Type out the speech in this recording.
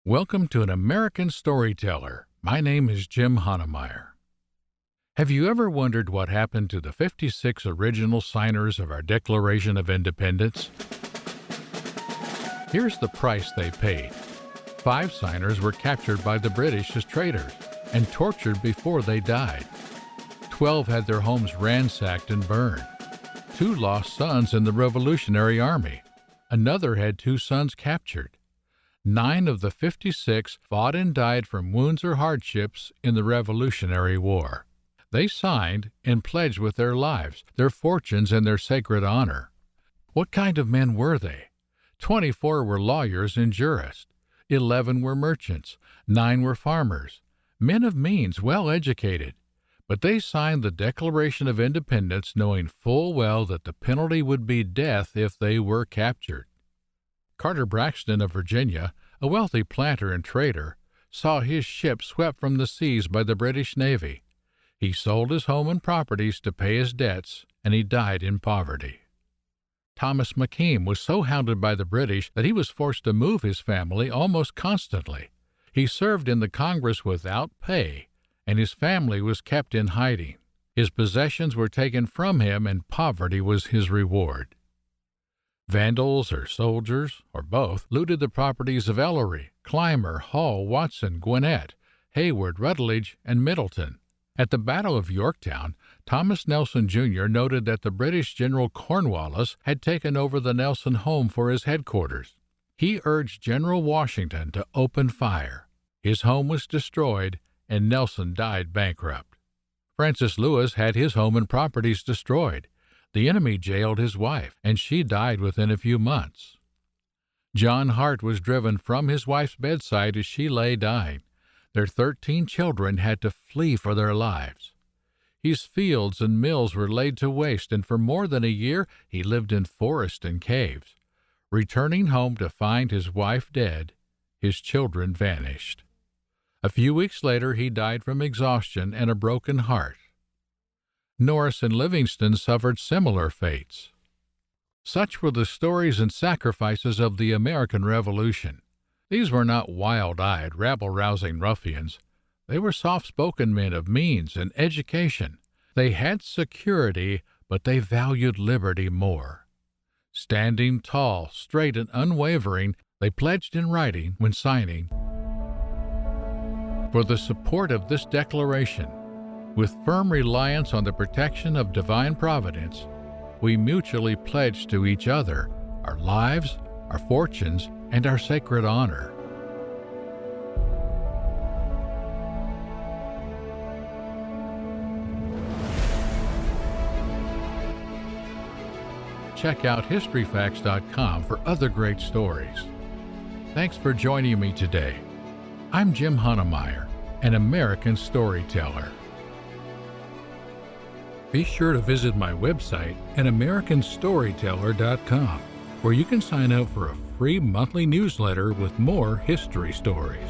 Welcome to An American Storyteller. My name is Jim Hanemaayer. Have you ever wondered what happened to the 56 original signers of our Declaration of Independence? Here's the price they paid. 5 signers were captured by the British as traitors and tortured before they died. 12 had their homes ransacked and burned. 2 lost sons in the Revolutionary Army. Another had 2 sons captured. 9 of the 56 fought and died from wounds or hardships in the Revolutionary War. They signed and pledged with their lives, their fortunes, and their sacred honor. What kind of men were they? 24 were lawyers and jurists. 11 were merchants. 9 were farmers. Men of means, well educated. But they signed the Declaration of Independence knowing full well that the penalty would be death if they were captured. Carter Braxton of Virginia, a wealthy planter and trader, saw his ship swept from the seas by the British Navy. He sold his home and properties to pay his debts, and he died in poverty. Thomas McKean was so hounded by the British that he was forced to move his family almost constantly. He served in the Congress without pay, and his family was kept in hiding. His possessions were taken from him, and poverty was his reward. Vandals or soldiers, or both, looted the properties of Ellery, Clymer, Hull, Watson, Gwinnett, Hayward, Rutledge, and Middleton. At the Battle of Yorktown, Thomas Nelson, Jr. noted that the British General Cornwallis had taken over the Nelson home for his headquarters. He urged General Washington to open fire. His home was destroyed, and Nelson died bankrupt. Francis Lewis had his home and properties destroyed. The enemy jailed his wife, and she died within a few months. John Hart was driven from his wife's bedside as she lay dying. Their 13 children had to flee for their lives. His fields and mills were laid to waste, and for more than a year he lived in forests and caves. Returning home to find his wife dead, his children vanished. A few weeks later he died from exhaustion and a broken heart. Norris and Livingston suffered similar fates. Such were the stories and sacrifices of the American Revolution. These were not wild-eyed, rabble-rousing ruffians. They were soft-spoken men of means and education. They had security, but they valued liberty more. Standing tall, straight, and unwavering, they pledged in writing, when signing, for the support of this declaration. With firm reliance on the protection of divine providence, we mutually pledge to each other our lives, our fortunes, and our sacred honor. Check out historyfacts.com for other great stories. Thanks for joining me today. I'm Jim Hanemaayer, an American storyteller. Be sure to visit my website at americanstoryteller.com, where you can sign up for a free monthly newsletter with more history stories.